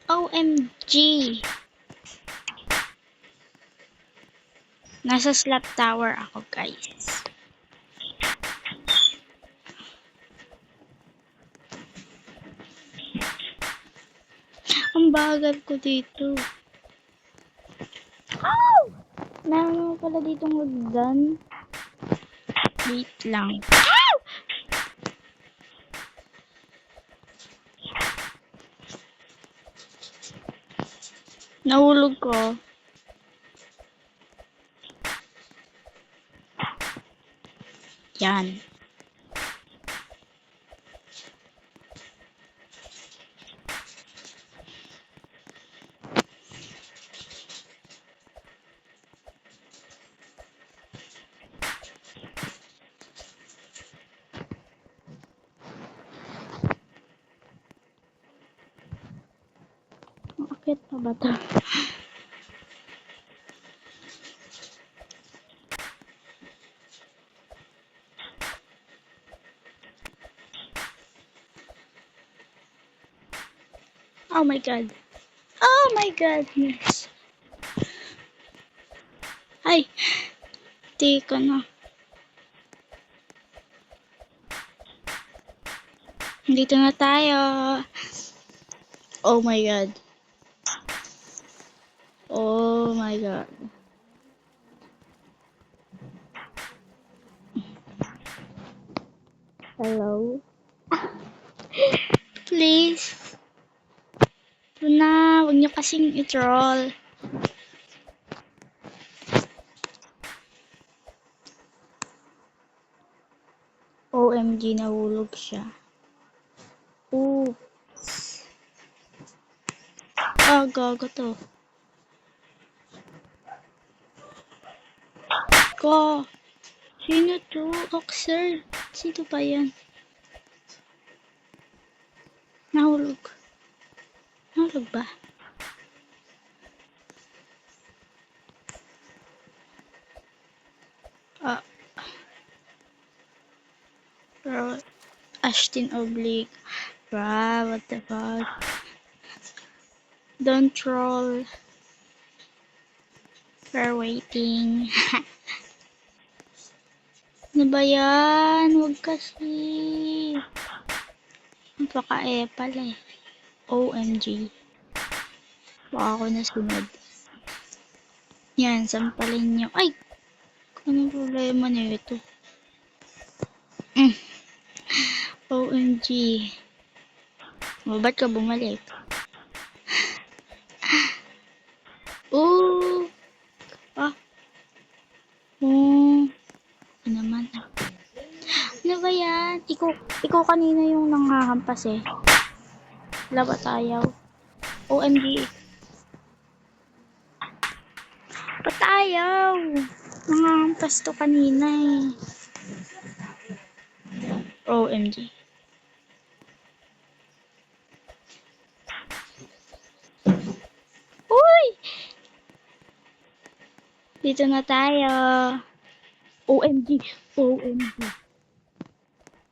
OMG! Nasa slap tower ako, guys. Ang bagal ko dito. Ow! Meron pala ditong hagdan. Wait lang. Ow! Nahulog ko. Yan. Bakit pa ba ito? Oh my god. Oh my goodness. Ay. Di ko na. Dito na tayo. Oh my god. Oh my god. Hello? Please. Ito na. Huwag niyo kasing i-troll. OMG, nahulog siya. Oops. Ah, gago to. Ko. Sino to? Oxer. Sino pa yan? Nahulog. Nahulog ba? Ah. Bro. Ashton Oblique. Bruh, what the fuck? Don't troll. We're waiting. Ano ba yan? Huwag kasi. Napaka-epal eh. OMG. Baka ako nasunod. Yan, sampalin nyo. Ay! Anong problema na ito? OMG. O, ba't ka bumalik? Oh! Ah! Oh! Ano naman? Ano ba yan? Ikaw kanina yung nanghahampas eh. Wala ba tayo? OMG. Ba't ayaw? Nanghahampas to kanina eh. OMG. Uy! Dito na tayo. OMG. OMG.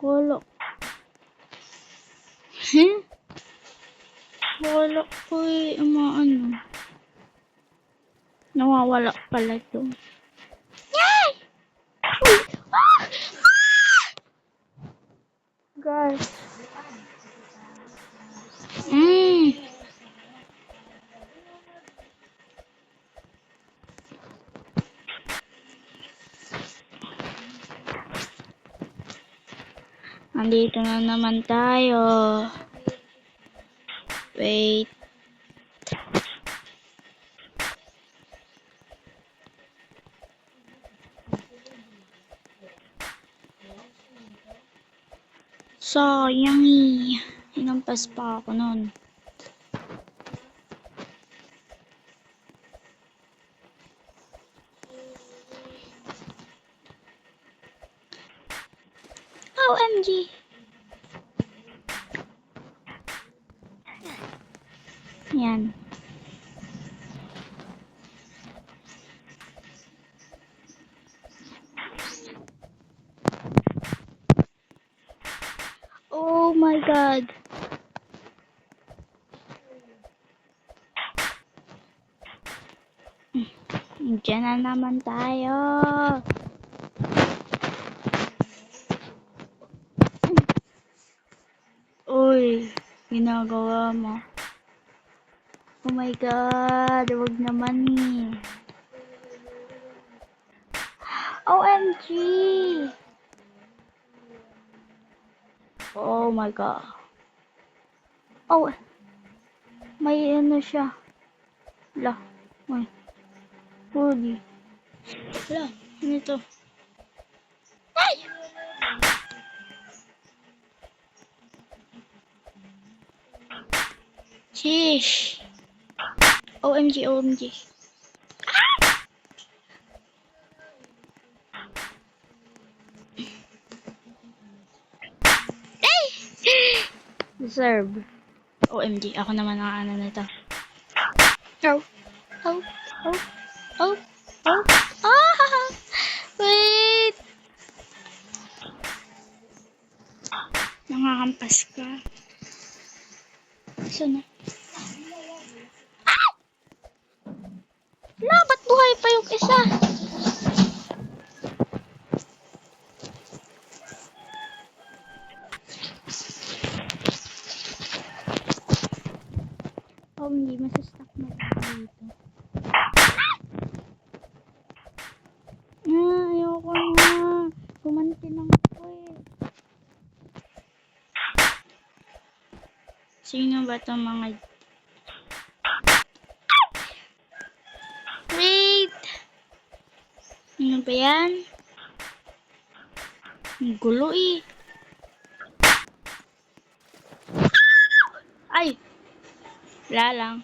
Wala. Wala ko eh. Ano. Nawawala pala ito. Yay! Ah! Guys. Andito na naman tayo. Wait. Sayang eh. Hinampas pa ako nun. OMG. Yan. Oh my god. Diyan na naman tayo. Uy, ginagawa mo. Oh my God, wag naman eh. OMG! Oh my God. Oh, may ano siya. La, may hoodie. La, ano ito? Ay! Sheesh. OMG, OMG. Deserve. OMG, ako naman ang ano nito. Oh, oh, oh, oh, oh. Ah! Wait! Nangahampas ka. Saan na? Ah! La, ba't buhay pa yung isa? Oh, hindi. Masustuck na tayo dito. Ayoko na. Gumanti lang ako eh. Sino ba itong mga... Wait! Ano ba yan? Ang gulo eh. Ay! Wala lang.